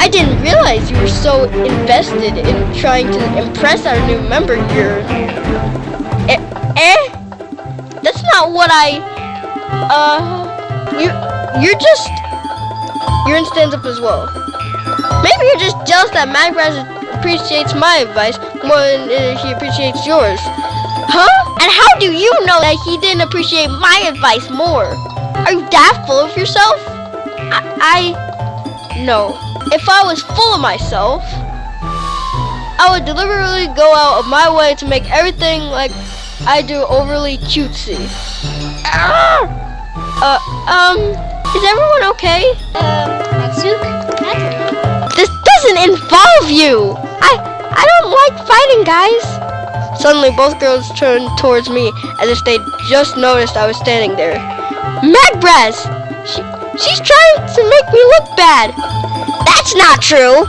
I didn't realize you were so invested in trying to impress our new member here. That's not what Yurin stands up as well. Maybe you're just jealous that Magbraz appreciates my advice more than he appreciates yours. Huh? And how do you know that he didn't appreciate my advice more? Are you that full of yourself? No. If I was full of myself, I would deliberately go out of my way to make everything like I do overly cutesy. Is everyone okay? This doesn't involve you! I don't like fighting, guys! Suddenly, both girls turned towards me as if they just noticed I was standing there. Magbraz! She's trying to make me look bad! That's not true!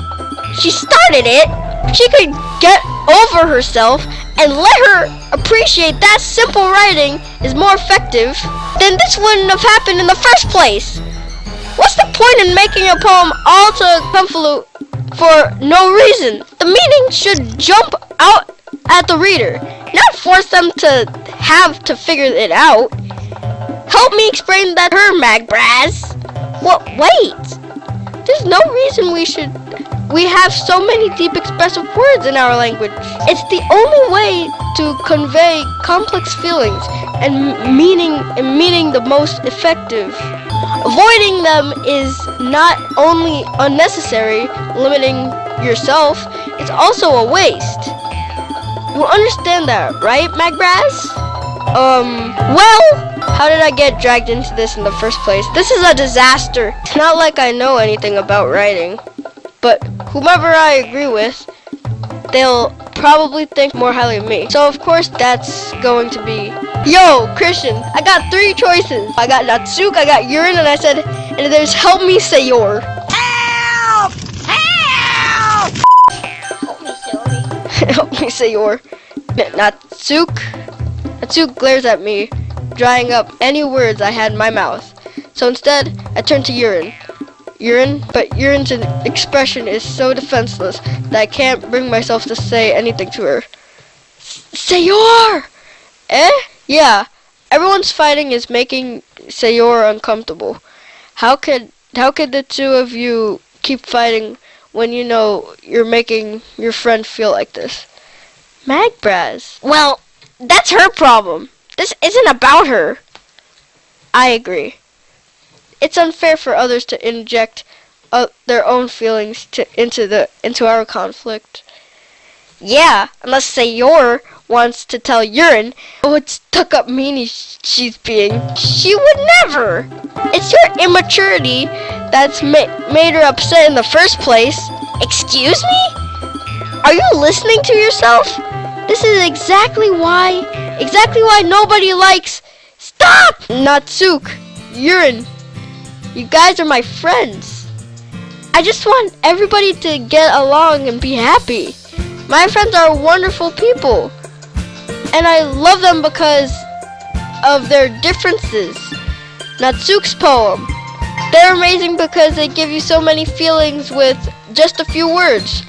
She started it! She could get over herself and let her appreciate that simple writing is more effective, then this wouldn't have happened in the first place. What's the point in making a poem all to convolute for no reason? The meaning should jump out at the reader, not force them to have to figure it out. Help me explain that to her, Magbraz. What? Wait. There's no reason we have so many deep expressive words in our language. It's the only way to convey complex feelings and meaning the most effective. Avoiding them is not only unnecessary, limiting yourself, it's also a waste. You understand that, right, Magbraz? Well, how did I get dragged into this in the first place? This is a disaster. It's not like I know anything about writing. But whomever I agree with, they'll probably think more highly of me. So of course that's going to be, yo, Christian, I got 3 choices. I got Natsuko, I got Yurin, and I said, and there's help me, Sayora. Help! Help! Help me, Sayora. Help me, Sayora. Natsuko glares at me, drying up any words I had in my mouth. So instead, I turn to Yurin. But Yurin's expression is so defenseless that I can't bring myself to say anything to her. Sayora! Yeah, everyone's fighting is making Sayora uncomfortable. How could the two of you keep fighting when you know you're making your friend feel like this? Magbraz. Well, that's her problem. This isn't about her. I agree. It's unfair for others to inject their own feelings into our conflict. Yeah, unless Sayori wants to tell Urine what stuck-up meanie she's being. She would never! It's your immaturity that's made her upset in the first place. Excuse me? Are you listening to yourself? This is exactly why nobody likes... Stop! Natsuki, Urine, you guys are my friends. I just want everybody to get along and be happy. My friends are wonderful people, and I love them because of their differences. Natsuki's poem. They're amazing because they give you so many feelings with just a few words.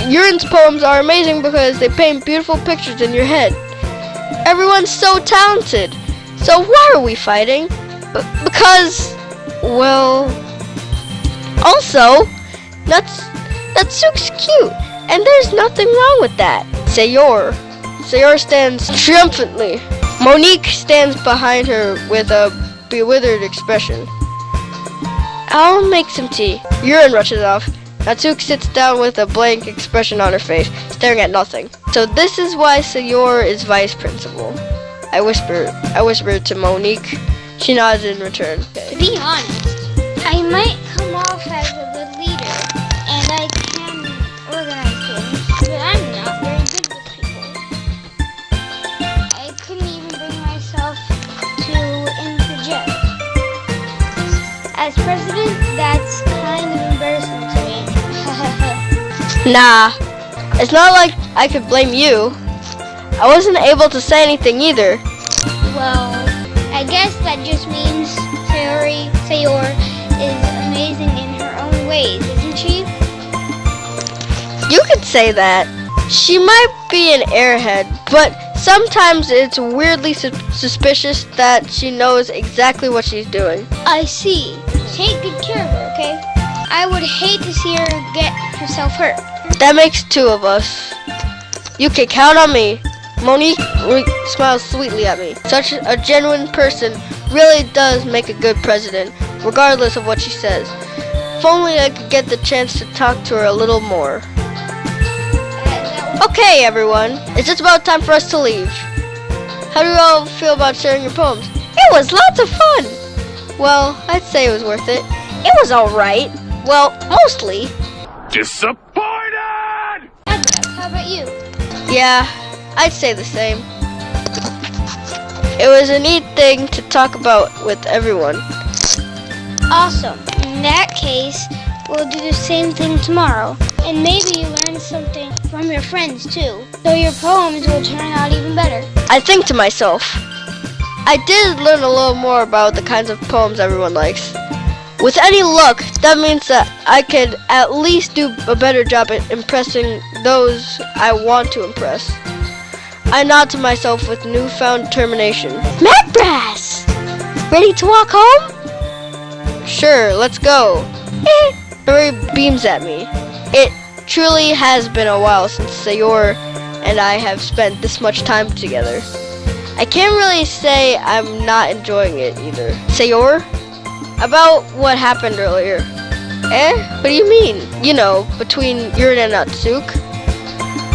Urine's poems are amazing because they paint beautiful pictures in your head. Everyone's so talented. So why are we fighting? Because, well... Also, Natsuki's cute. And there's nothing wrong with that. Sayori stands triumphantly. Monique stands behind her with a bewildered expression. I'll make some tea. Urine rushes off. Natsuki sits down with a blank expression on her face, staring at nothing. So this is why Sayori is vice principal. I whisper to Monique. She nods in return. To be honest, I might come off as a good leader, and I can organize things, but I'm not very good with people. I couldn't even bring myself to interject. As president, that's kind of embarrassing to me. Nah, it's not like I could blame you. I wasn't able to say anything either. Well, I guess that just means Sayori is amazing in her own ways, isn't she? You could say that. She might be an airhead, but sometimes it's weirdly suspicious that she knows exactly what she's doing. I see. Take good care of her, okay? I would hate to see her get herself hurt. That makes two of us. You can count on me. Monique smiles sweetly at me. Such a genuine person really does make a good president, regardless of what she says. If only I could get the chance to talk to her a little more. Okay, everyone. It's just about time for us to leave. How do you all feel about sharing your poems? It was lots of fun. Well, I'd say it was worth it. It was alright. Well, mostly. Disappointed! How about you? Yeah, I'd say the same. It was a neat thing to talk about with everyone. Awesome. In that case, we'll do the same thing tomorrow. And maybe you learn something from your friends too. So your poems will turn out even better. I think to myself, I did learn a little more about the kinds of poems everyone likes. With any luck, that means that I could at least do a better job at impressing those I want to impress. I nod to myself with newfound determination. Macbrass! Ready to walk home? Sure, let's go. Sayori beams at me. It truly has been a while since Sayori and I have spent this much time together. I can't really say I'm not enjoying it either. Sayori? About what happened earlier. What do you mean? You know, between Urine and Natsuki.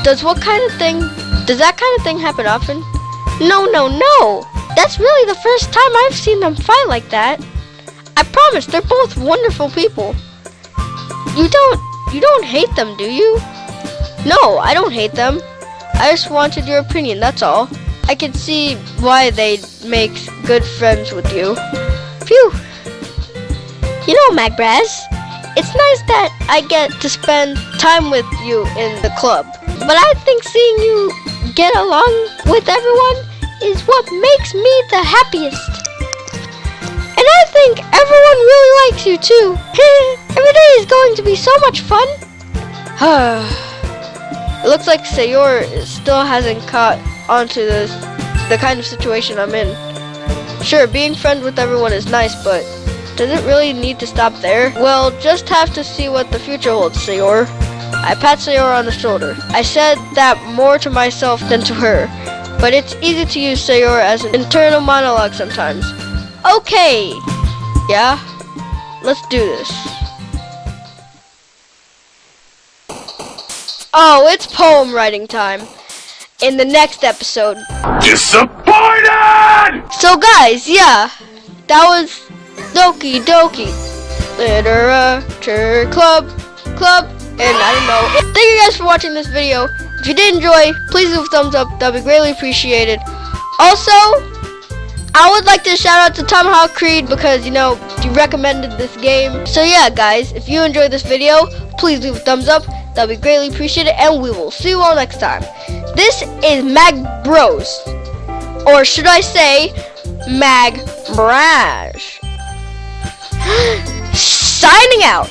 Does that kind of thing happen often? No. That's really the first time I've seen them fight like that. I promise, they're both wonderful people. You don't hate them, do you? No, I don't hate them. I just wanted your opinion, that's all. I can see why they'd make good friends with you. Phew. You know, Macbrass, it's nice that I get to spend time with you in the club. But I think seeing you get along with everyone is what makes me the happiest. And I think everyone really likes you too. Every day is going to be so much fun. It looks like Sayori still hasn't caught onto the kind of situation I'm in. Sure, being friends with everyone is nice, but does it really need to stop there? We'll just have to see what the future holds, Sayori. I pat Sayori on the shoulder. I said that more to myself than to her, but it's easy to use Sayori as an internal monologue sometimes. Okay, yeah, let's do this. Oh, it's poem writing time in the next episode. Disappointed! So guys, yeah, that was Doki Doki Literature Club, and I don't know. Thank you guys for watching this video. If you did enjoy, please leave a thumbs up. That'd be greatly appreciated. Also, I would like to shout out to Tomahawk Creed because, you know, you recommended this game. So yeah, guys, if you enjoyed this video, please leave a thumbs up. That'd be greatly appreciated, and we will see you all next time. This is Mag Bros, or should I say, Mag Brash. Signing out.